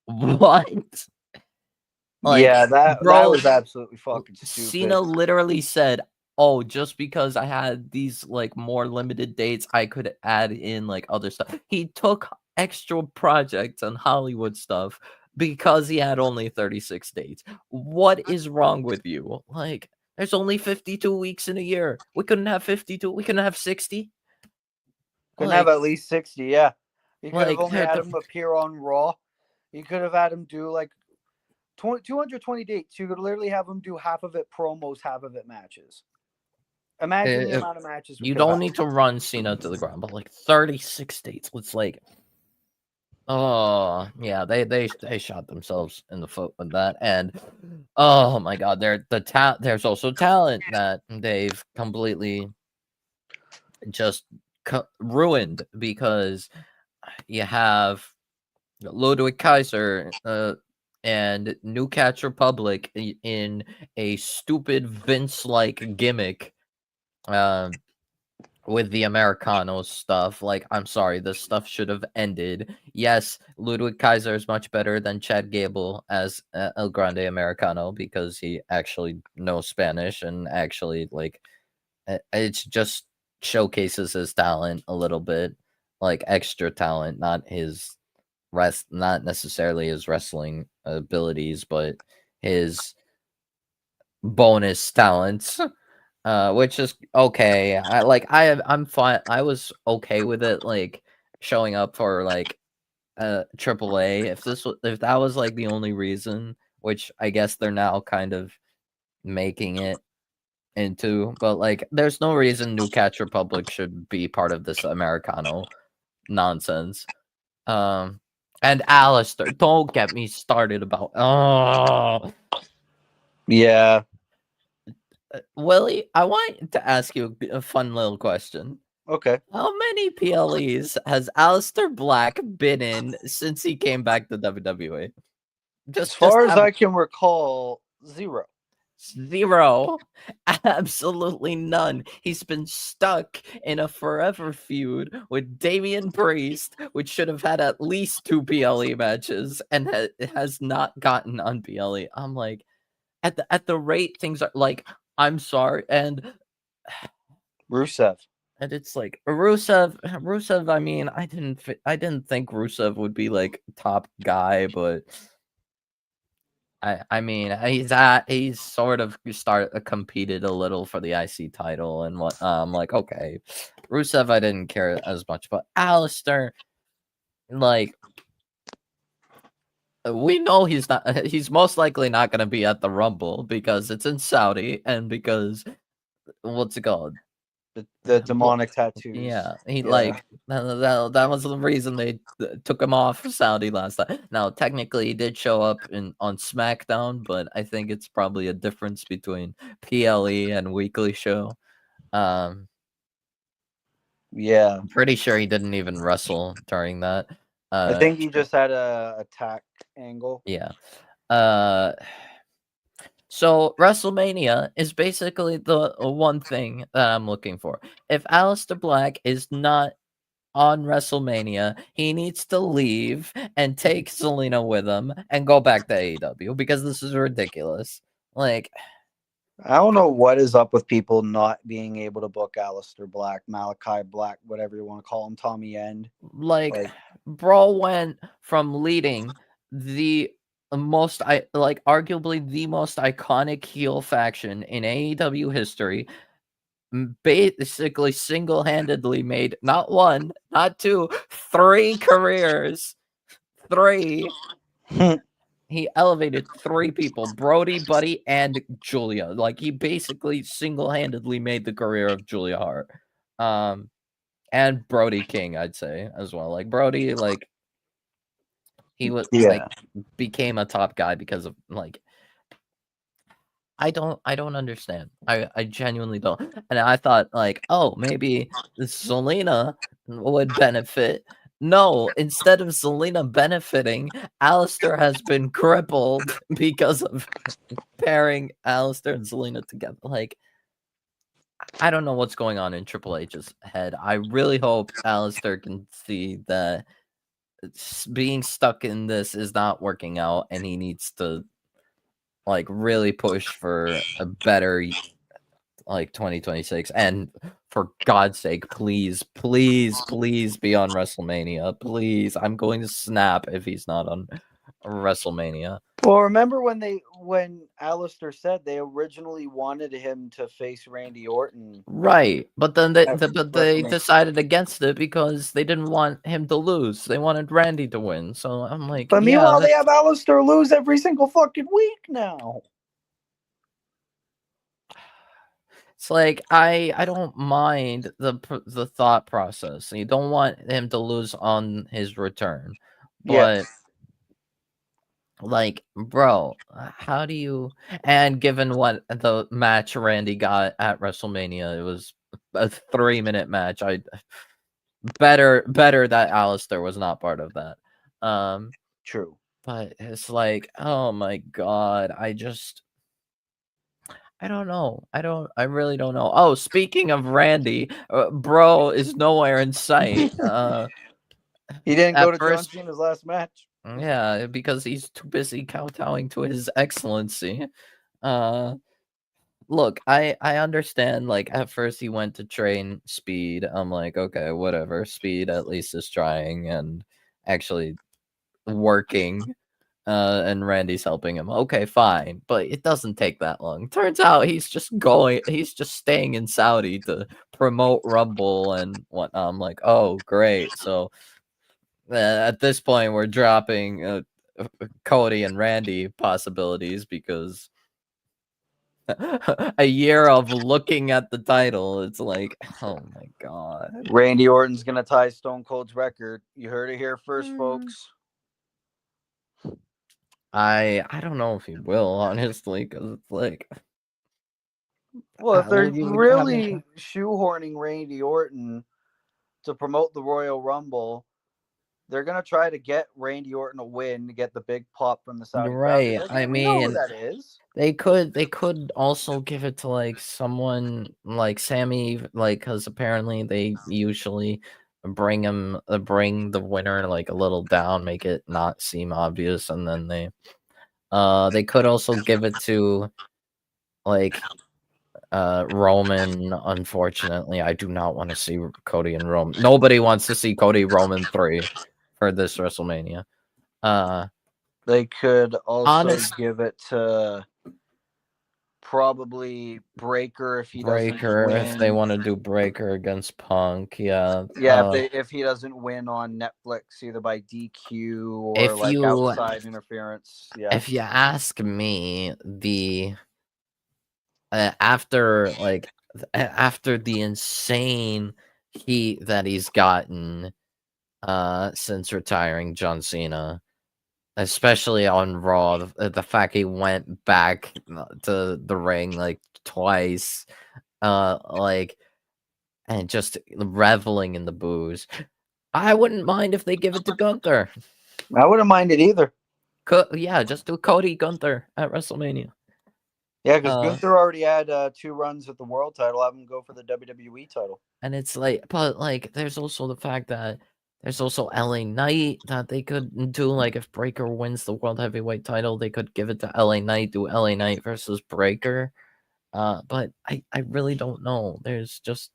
What? Like, Yeah, that bro, was absolutely fucking Cena stupid. literally said, "Oh, just because I had these like more limited dates, I could add in like other stuff." He took extra projects and Hollywood stuff because he had only 36 dates. What is wrong with you? Like, there's only 52 weeks in a year. We couldn't have 52. We couldn't have 60. Couldn't have Like, at least 60. Yeah, you could have like only they're, had they're him appear on Raw. You could have had him do like 220 dates. You could literally have him do half of it promos, half of it matches. Imagine the uh, amount of matches we you could have don't had. need to run Cena to the ground, but like 36 dates. It's like, oh yeah, they shot themselves in the foot with that, and oh my god, there's also talent that they've completely just ruined, because you have Ludwig Kaiser, and New Catch Republic in a stupid Vince-like gimmick. Um, with the Americanos stuff. Like, I'm sorry, this stuff should have ended. Yes, Ludwig Kaiser is much better than Chad Gable as El Grande Americano, because he actually knows Spanish and actually, like, it's just showcases his talent a little bit, like extra talent, not necessarily his wrestling abilities, but his bonus talents. Which is okay. I'm fine. I was okay with it, like showing up for like AAA. If that was like the only reason, which I guess they're now kind of making it into, but like there's no reason New Catch Republic should be part of this Americano nonsense. Um and Alistair, don't get me started about Yeah. Willie, I want to ask you a fun little question. Okay. How many PLEs has Aleister Black been in since he came back to WWE? As far as I can recall, 0. 0. Absolutely none. He's been stuck in a forever feud with Damian Priest, which should have had at least 2 PLE matches, and has not gotten on PLE. I'm like, at the rate things are like, I'm sorry, and Rusev. it's like Rusev. I mean, I didn't think Rusev would be like top guy, but I mean, he's sort of competed a little for the IC title and what. Like, okay, Rusev, I didn't care as much, but Aleister, like, we know he's not. He's most likely not going to be at the Rumble because it's in Saudi and because what's it called? The demonic tattoos. Yeah, like that was the reason they took him off Saudi last time. Now, technically, he did show up on SmackDown, but I think it's probably a difference between PLE and weekly show. Yeah. I'm pretty sure he didn't even wrestle during that. I think he just had a attack angle. Yeah. So WrestleMania is basically the one thing that I'm looking for. If Aleister Black is not on WrestleMania, he needs to leave and take Zelina with him and go back to AEW because this is ridiculous. Like, I don't know what is up with people not being able to book Aleister Black, Malachi Black, whatever you want to call him, Tommy End. Like, bro went from leading the most, arguably the most iconic heel faction in AEW history, basically single-handedly made not 1, not 2, 3 careers. 3. He elevated 3 people, Brody, Buddy, and Julia. Like, he basically single-handedly made the career of Julia Hart. And Brody King, I'd say, as well. Like, Brody, like, he was, like, became a top guy because of, like, I don't understand. I genuinely don't. And I thought, like, oh, maybe Zelina would benefit. No, instead of Zelina benefiting, Aleister has been crippled because of pairing Aleister and Zelina together. Like, I don't know what's going on in Triple H's head. I really hope Aleister can see that being stuck in this is not working out and he needs to, like, really push for a better, like, 2026. And for God's sake, please be on WrestleMania. Please. I'm going to snap if he's not on WrestleMania. Well, remember when Aleister said they originally wanted him to face Randy Orton? Right. But then they decided against it because they didn't want him to lose. They wanted Randy to win. So I'm like, but meanwhile, they have Aleister lose every single fucking week now. It's like, I don't mind the thought process. You don't want him to lose on his return, but like, bro, how do you? And given what the match Randy got at WrestleMania, it was a 3-minute match. Better that Aleister was not part of that. True, but it's like, oh my God, I don't know. I really don't know. Oh, speaking of Randy, bro is nowhere in sight. he didn't go to John Cena's last match. Yeah, because he's too busy kowtowing to his excellency. Look, I understand, like, at first he went to train Speed. I'm like, okay, whatever. Speed at least is trying and actually working. And Randy's helping him. Okay, fine, but it doesn't take that long. Turns out he's just staying in Saudi to promote Rumble and whatnot. I'm like, oh, great. So at this point, we're dropping Cody and Randy possibilities because a year of looking at the title, it's like, oh my God. Randy Orton's gonna tie Stone Cold's record. You heard it here first, folks. I don't know if he will, honestly, because it's like, well, if they're really shoehorning Randy Orton to promote the Royal Rumble, they're gonna try to get Randy Orton a win to get the big pop from the Saudi crowd. 'Cause Right. I we know who mean, that is. they could also give it to like someone like Sammy, like because apparently they usually bring the winner like a little down, make it not seem obvious, and then they could also give it to like Roman. Unfortunately, I do not want to see Cody and Roman. Nobody wants to see Cody Roman 3 for this WrestleMania. They could also Honest give it to probably Breaker if he doesn't Breaker win. if they want to do Breaker against Punk, yeah. Yeah, if he doesn't win on Netflix either by DQ or If like you outside interference. Yeah. if you ask me, the after after the insane heat that he's gotten since retiring John Cena, especially on Raw, the fact he went back to the ring like twice, like and just reveling in the booze. I wouldn't mind if they give it to Gunther. I wouldn't mind it either. Yeah, just do Cody Gunther at WrestleMania. Yeah, because Gunther already had 2 runs at the world title. Have him go for the WWE title. And it's like, but like, there's also the fact that there's also LA Knight that they could do. Like, if Breaker wins the World Heavyweight title, they could give it to LA Knight, do LA Knight versus Breaker. But I really don't know. There's just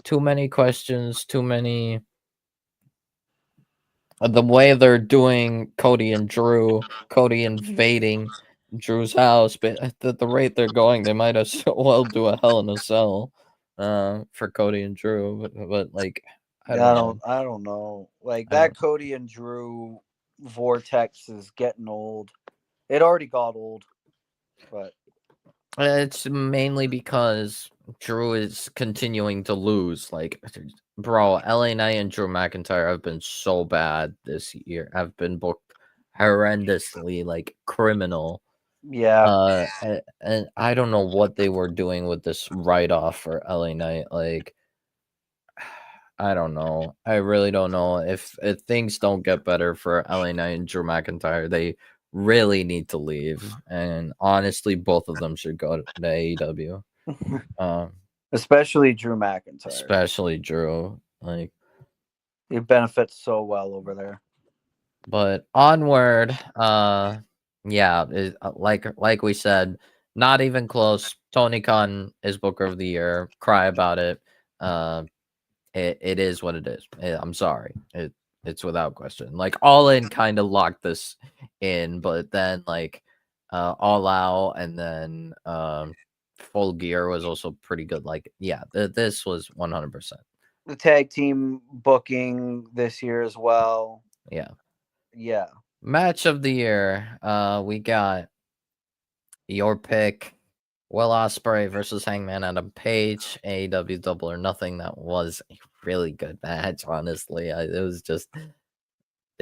too many questions, too many. The way they're doing Cody and Drew, Cody invading Drew's house, but at the rate they're going, they might as well do a Hell in a Cell for Cody and Drew. But like, I don't know. Like that Cody and Drew vortex is getting old. It already got old, but it's mainly because Drew is continuing to lose. Like, bro, LA Knight and Drew McIntyre have been so bad this year. Have been booked horrendously, like criminal. yeah. And I don't know what they were doing with this write-off for LA Knight. Like, I don't know. I really don't know. If things don't get better for LA Knight and Drew McIntyre, they really need to leave. And honestly, both of them should go to AEW. Especially Drew McIntyre. Especially Drew. Like, he benefits so well over there. But onward, yeah, like we said, not even close. Tony Khan is Booker of the Year. Cry about it. It is what it is. I'm sorry. It's without question. Like, All In kind of locked this in, but then like All Out and then Full Gear was also pretty good. Like, yeah, this was 100%. The tag team booking this year as well. Yeah. Yeah. Match of the year. We got your pick, Will Ospreay versus Hangman Adam Page, AEW Double or Nothing. That was a really good match, honestly. It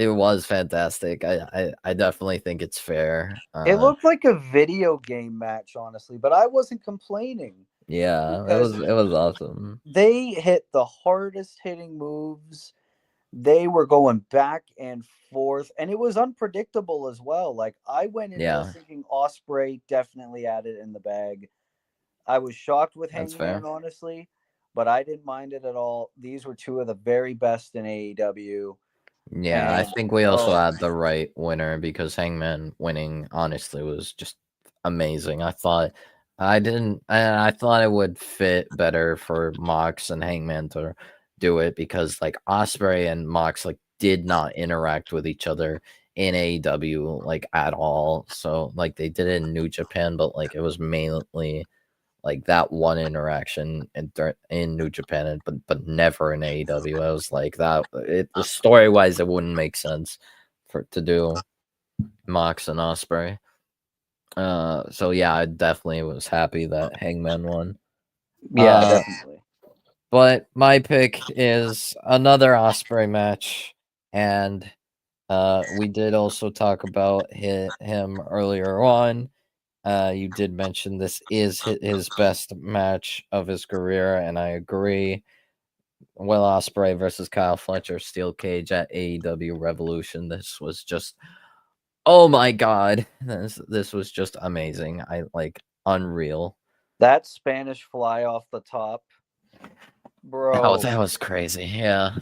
was fantastic. I definitely think it's fair. It looked like a video game match, honestly, but I wasn't complaining. Yeah, it was awesome. They hit the hardest hitting moves. They were going back and forth, and it was unpredictable as well. Like, I went in there thinking Ospreay definitely had it in the bag. I was shocked with Hangman, honestly, but I didn't mind it at all. These were 2 of the very best in AEW. Yeah, I think we also had the right winner because Hangman winning, honestly, was just amazing. I thought it would fit better for Mox and Hangman to do it because like Ospreay and Mox like did not interact with each other in AEW like at all. So like they did it in New Japan, but like it was mainly like that one interaction in New Japan, but never in AEW. I was like that. The story wise, it wouldn't make sense to do Mox and Ospreay. So yeah, I definitely was happy that Hangman won. Yeah, definitely. But my pick is another Ospreay match, and we did also talk about him earlier on. You did mention this is his best match of his career, and I agree. Will Ospreay versus Kyle Fletcher steel cage at AEW Revolution. This was just, oh my god, this was just amazing. I like unreal. That Spanish fly off the top, bro. That was crazy. Yeah.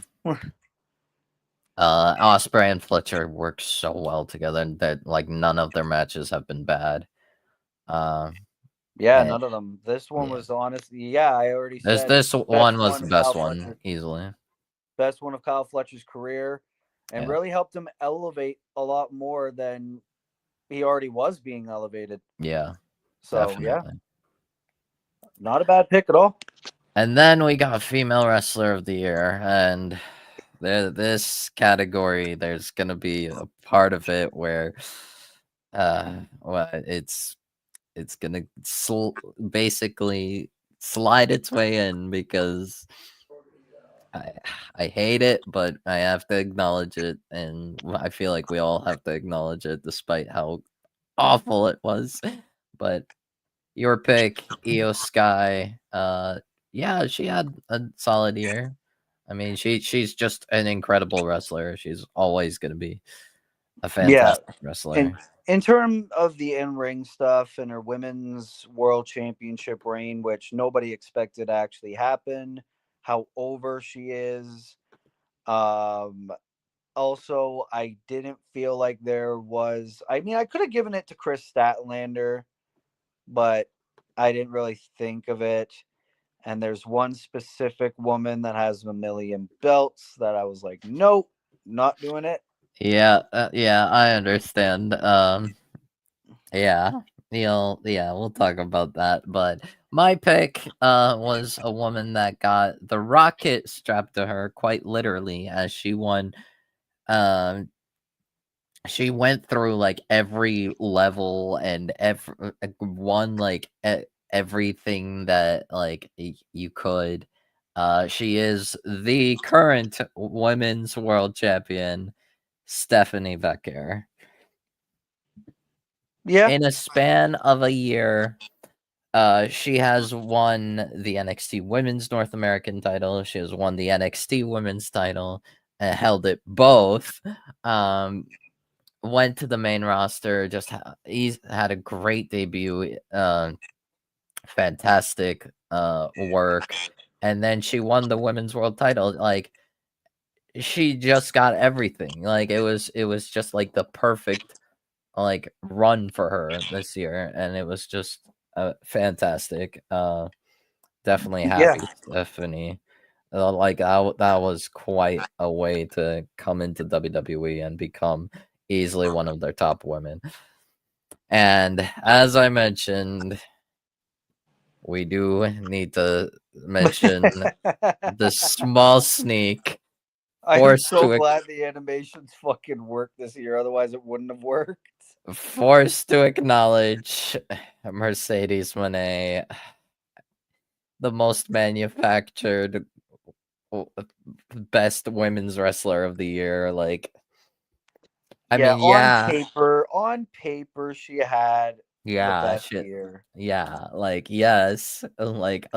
Ospreay and Fletcher work so well together, and that like none of their matches have been bad. Yeah, and- none of them. This one yeah. was honestly, yeah, I already said This one was one the of best Kyle one Fletcher. easily. Best one of Kyle Fletcher's career, and Yeah. really helped him elevate a lot more than he already was being elevated. Yeah. So Definitely. yeah, not a bad pick at all. And then we got Female Wrestler of the Year, and this category, there's gonna be a part of it where, well, it's gonna basically slide its way in because I hate it, but I have to acknowledge it, and I feel like we all have to acknowledge it, despite how awful it was. But your pick, Io Sky, yeah, she had a solid year. I mean, she's just an incredible wrestler. She's always gonna be a fantastic wrestler. In terms of the in-ring stuff and her women's world championship reign, which nobody expected to actually happen, how over she is. Also, I didn't feel like there was. I mean, I could have given it to Chris Statlander, but I didn't really think of it. And there's one specific woman that has a million belts that I was like, nope, not doing it. Yeah, yeah, I understand. Yeah, we'll talk about that. But my pick was a woman that got the rocket strapped to her quite literally as she won. She went through like every level and won like everything that like you could. She is the current women's world champion, Stephanie Becker. Yeah. In a span of a year, she has won the NXT Women's North American title. She has won the NXT Women's title and held it both. Went to the main roster. He's had a great debut. Fantastic work, and then she won the women's world title. Like she just got everything. Like it was just like the perfect like run for her this year, and it was just fantastic. Definitely happy, Stephanie. Like that was quite a way to come into WWE and become easily one of their top women. And as I mentioned, we do need to mention the small sneak. I'm so glad the animations fucking worked this year. Otherwise, it wouldn't have worked. Forced to acknowledge Mercedes Moné, the most manufactured best women's wrestler of the year. Like, I mean, on paper, she had the best year. Yeah, like yes, like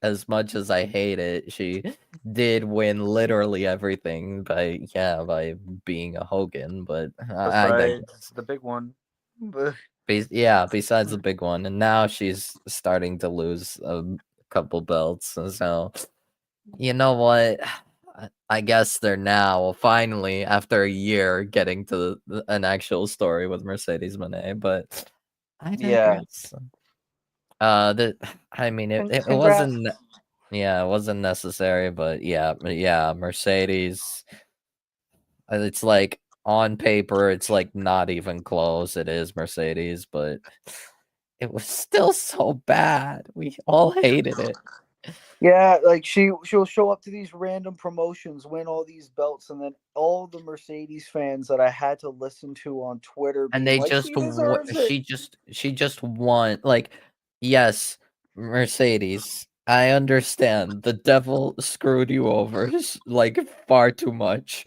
as much as I hate it, she did win literally everything by being a Hogan, but I digress. The big one. Besides the big one, and now she's starting to lose a couple belts, so you know what? I guess they're now finally, after a year, getting to an actual story with Mercedes Moné, but I digress. I mean, it wasn't, it wasn't necessary, but yeah, Mercedes. It's like on paper, it's like not even close. It is Mercedes, but it was still so bad. We all hated it. Yeah, like she'll show up to these random promotions, win all these belts, and then all the Mercedes fans that I had to listen to on Twitter, And they like, she just won. Like, yes, Mercedes, I understand the devil screwed you over like far too much.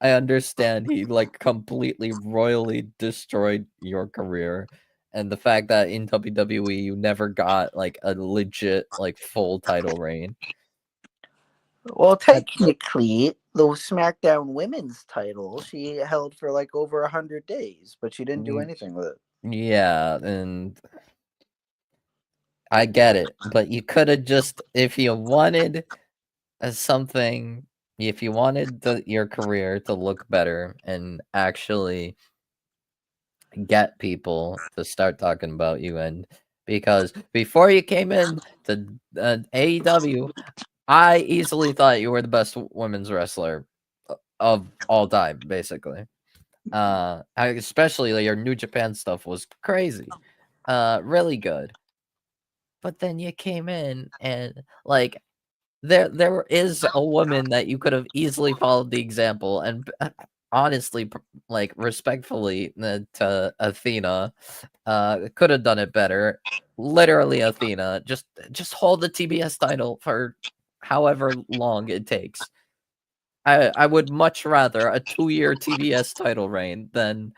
I understand he like completely royally destroyed your career. And the fact that in WWE you never got like a legit like full title reign. Well, technically, the SmackDown Women's title she held for like over 100 days, but she didn't do anything with it. Yeah, and I get it, but you could have just, if you wanted something, if you wanted your career to look better and actually get people to start talking about you, and because before you came in to AEW, I easily thought you were the best women's wrestler of all time, basically. Especially like, your New Japan stuff was crazy, really good. But then you came in and like there is a woman that you could have easily followed the example and honestly, like respectfully to Athena, could have done it better. Literally, Athena, just hold the TBS title for however long it takes. I would much rather a 2-year TBS title reign than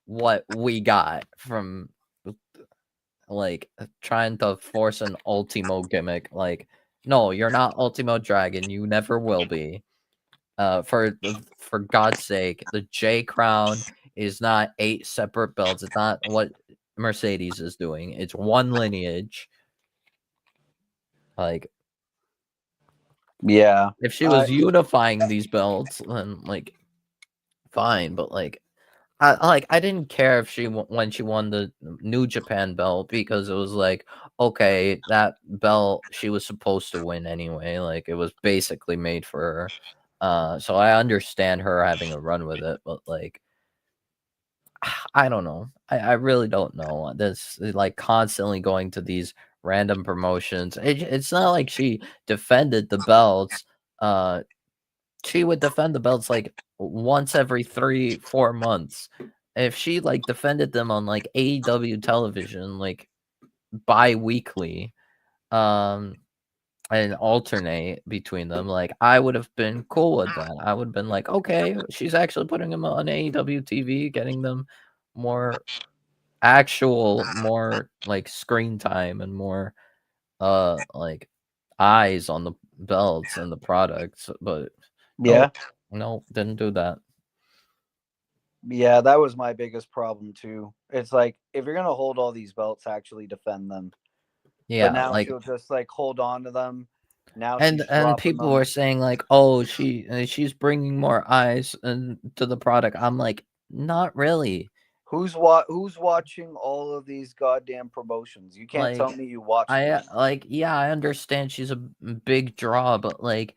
what we got from like trying to force an Ultimo gimmick. Like, no, you're not Ultimo Dragon. You never will be. For God's sake, the J Crown is not 8 separate belts. It's not what Mercedes is doing. It's one lineage. Like, Yeah, if she was unifying these belts, then like, fine. But like, I didn't care if when she won the New Japan belt, because it was like, okay, that belt she was supposed to win anyway. Like, it was basically made for her. So I understand her having a run with it, but like, I don't know. I really don't know. This like constantly going to these random promotions. It's not like she defended the belts. She would defend the belts like once every 3-4 months. If she like defended them on like AEW television, like bi-weekly, and alternate between them, like I would have been cool with that. I would have been like, okay, she's actually putting them on AEW TV, getting them more more like screen time and more like eyes on the belts and the products. But yeah, no, didn't do that. yeah. That was my biggest problem too. It's like if you're gonna hold all these belts, actually defend them. But Yeah, now like, she'll just like hold on to them. Now she's and dropping people were them. saying like, oh, she's bringing more eyes to the product. I'm like, not really. Who's watching all of these goddamn promotions? You can't tell Like, me you watch them. yeah, I understand she's a big draw, but like,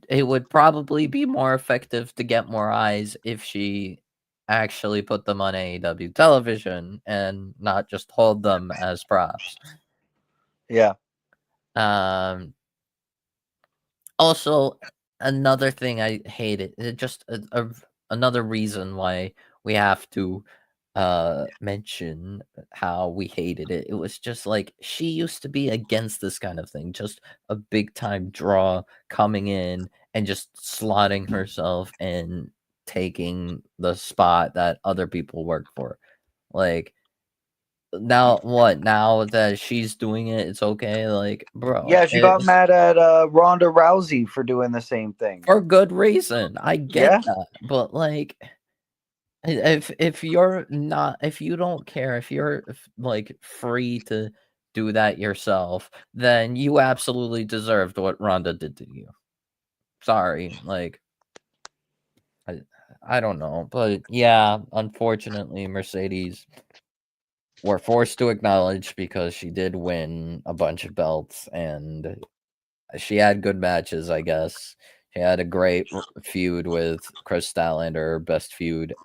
it would probably be more effective to get more eyes if she actually put them on AEW television and not just hold them as props. Yeah. Um Also, another thing I hated, just another reason why we have to mention how we hated it. It was just like she used to be against this kind of thing, just a big time draw coming in and just slotting herself and taking the spot that other people work for. Like, now what? Now that she's doing it, it's okay. Like, bro, Yeah, she got mad at Ronda Rousey for doing the same thing. for good reason. I get Yeah. that. But like, if you're not, if you don't care, if you're like free to do that yourself, then you absolutely deserved what Ronda did to you. Sorry, like, I, I don't know, but yeah, unfortunately, Mercedes were forced to acknowledge, because she did win a bunch of belts and she had good matches, I guess. She had a great feud with Chris Statlander, her best feud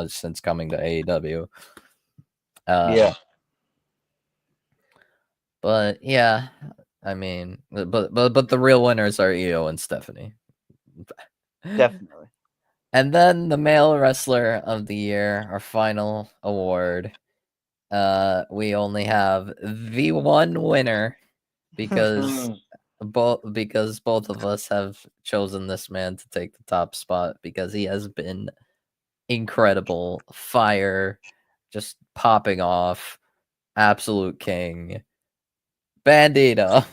since coming to AEW. Yeah. But yeah, I mean, but the real winners are Io and Stephanie. Definitely. And then the male wrestler of the year, our final award. We only have the one winner, because both of us have chosen this man to take the top spot, because he has been incredible, fire, just popping off, absolute king, Bandito.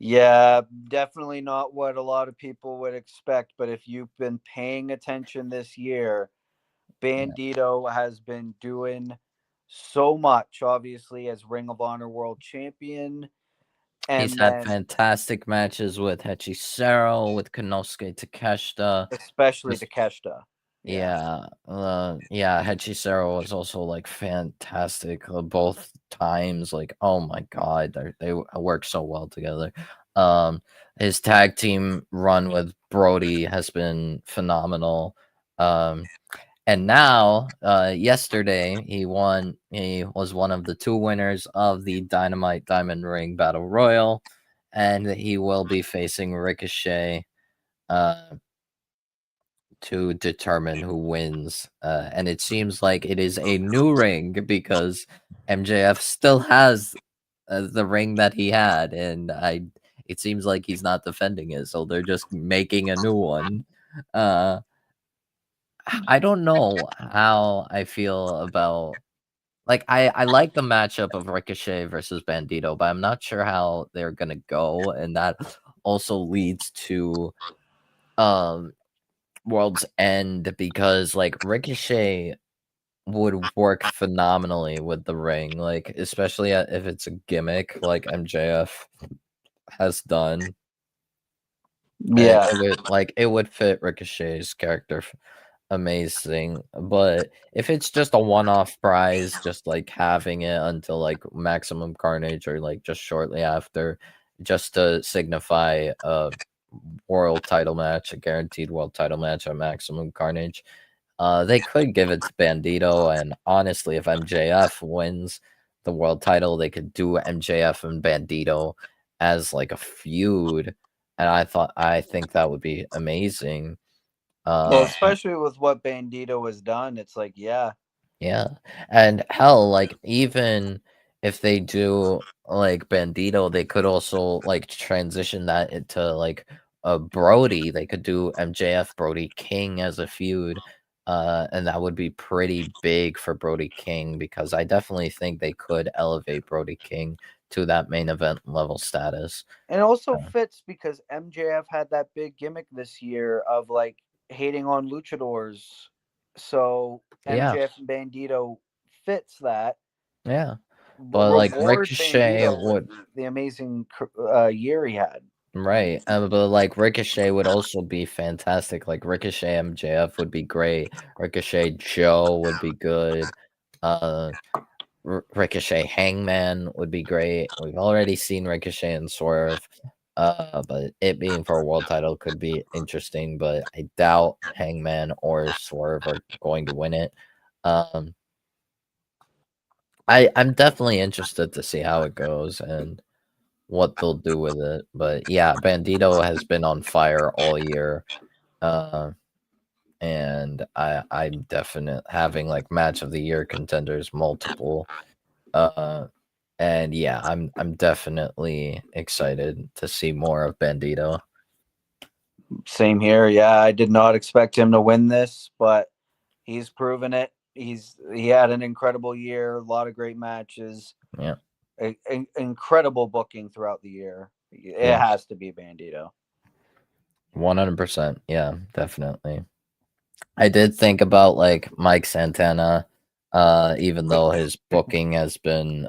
Yeah, definitely not what a lot of people would expect. But if you've been paying attention this year, Yeah. Bandito has been doing so much, obviously, as Ring of Honor World Champion. He's And had then, fantastic matches with Hechisero, with Konosuke Takeshita. especially Just Takeshita. Yeah. yeah, Hechisero was also like fantastic both times. Like, oh my god, they work so well together. Um, his tag team run with Brody has been phenomenal. Um, and now, yesterday he won. He was one of the two winners of the Dynamite Diamond Ring Battle Royal, and he will be facing Ricochet. Uh, to determine who wins. And it seems like it is a new ring because MJF still has the ring that he had, and it seems like he's not defending it, so they're just making a new one. Uh, I don't know how I feel about like I like the matchup of Ricochet versus Bandito, but I'm not sure how they're gonna go, and that also leads to um World's End because like Ricochet would work phenomenally with the ring, like especially if it's a gimmick like MJF has done. Yeah. It would fit Ricochet's character amazing. But if it's just a one-off prize, just like having it until like Maximum Carnage or like just shortly after, just to signify a world title match, a guaranteed world title match at Maximum Carnage. They could give it to Bandito, and honestly, if MJF wins the world title, they could do MJF and Bandito as like a feud, and I think that would be amazing. Well, Uh, especially with what Bandito has done, it's like, yeah. yeah, and hell, like even if they do like Bandito, they could also like transition that into like a Brody. They could do MJF Brody King as a feud, and that would be pretty big for Brody King because I definitely think they could elevate Brody King to that main event level status. And it also Uh, fits because MJF had that big gimmick this year of like hating on luchadors. So yeah, MJF and Bandito fits that. yeah, but like Reward Ricochet Bandito with would. the amazing year he had. Right, but like Ricochet would also be fantastic. Like Ricochet MJF would be great. Ricochet Joe would be good. Uh, Ricochet Hangman would be great. We've already seen Ricochet and Swerve. But it being for a world title could be interesting. But I doubt Hangman or Swerve are going to win it. Um, I'm definitely interested to see how it goes and what they'll do with it. But yeah, Bandito has been on fire all year. Uh, and I'm definite having like match of the year contenders multiple. Uh, and yeah, I'm definitely excited to see more of Bandito. Same here. Yeah, I did not expect him to win this, but he's proven it. He had an incredible year, a lot of great matches, Yeah, incredible booking throughout the year. It yeah, has to be Bandito. 100%. Yeah, definitely. I did think about like Mike Santana, even though his booking has been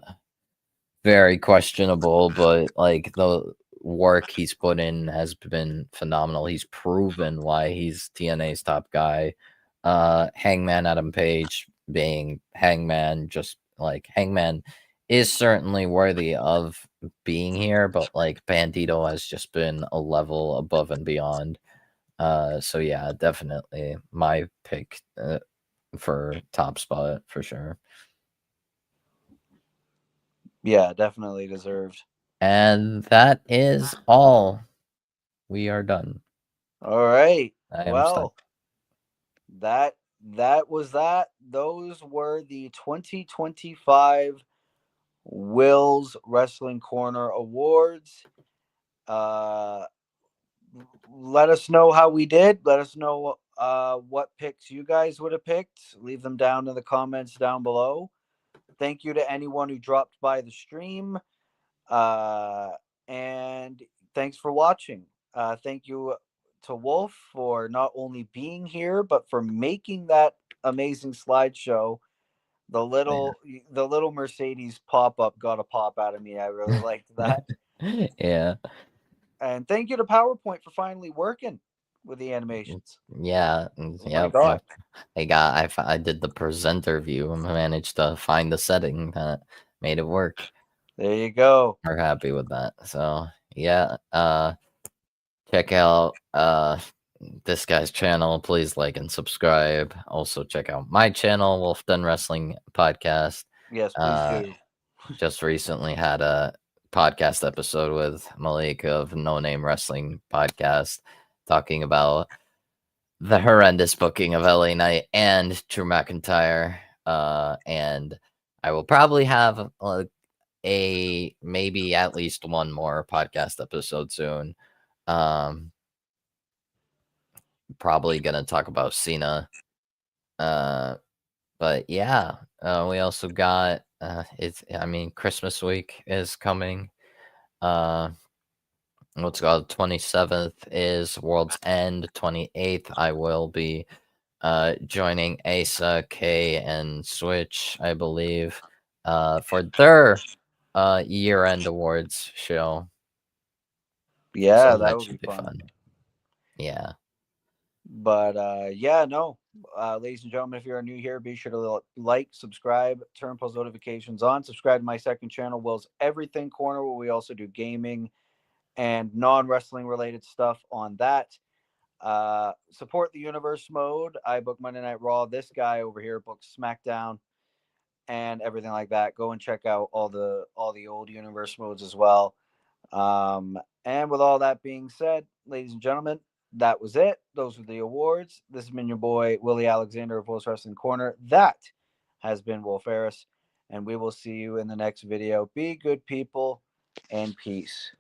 very questionable, but like the work he's put in has been phenomenal. He's proven why he's TNA's top guy. Hangman Adam Page being Hangman, just like Hangman is certainly worthy of being here, but like Bandito has just been a level above and beyond. So yeah, definitely my pick for top spot for sure. Yeah, definitely deserved. And that is all. We are done. All right. I am Well, psyched. that was that. Those were the 2025 Will's Wrestling Corner Awards. Uh, let us know how we did. Let us know what picks you guys would have picked. Leave them down in the comments down below. Thank you to anyone who dropped by the stream. And thanks for watching. Thank you to Wolf for not only being here, but for making that amazing slideshow. The little Mercedes pop up got a pop out of me. I really liked that. Yeah. And thank you to PowerPoint for finally working with the animations. Yeah. Oh my Yep. god. I did the presenter view and managed to find the setting that made it work. There you go. We're happy with that. So yeah. Check out this guy's channel. Please like and subscribe. Also check out my channel, Wolf Den Wrestling Podcast. Yes, please do. Just recently had a podcast episode with Malik of No Name Wrestling Podcast talking about the horrendous booking of LA Knight and Drew McIntyre. And I will probably have a maybe at least one more podcast episode soon. Probably gonna talk about Cena. But yeah, we also got Christmas week is coming. What's called 27th is World's End. 28th, I will be joining Asa, K, and Switch, I believe, for their year-end awards show. Yeah, So that that would be should be fun. fun. Yeah. But yeah, no. Ladies and gentlemen, if you're new here, be sure to like, subscribe, turn post notifications on, subscribe to my second channel, Will's Everything Corner, where we also do gaming and non-wrestling related stuff on that. Support the universe mode. I book Monday Night Raw. This guy over here books SmackDown and everything like that. Go and check out all the old universe modes as well. And with all that being said, ladies and gentlemen, that was it. Those were the awards. This has been your boy Willie Alexander of Wolf's Wrestling Corner. That has been Wolf Harris, and we will see you in the next video. Be good people and peace.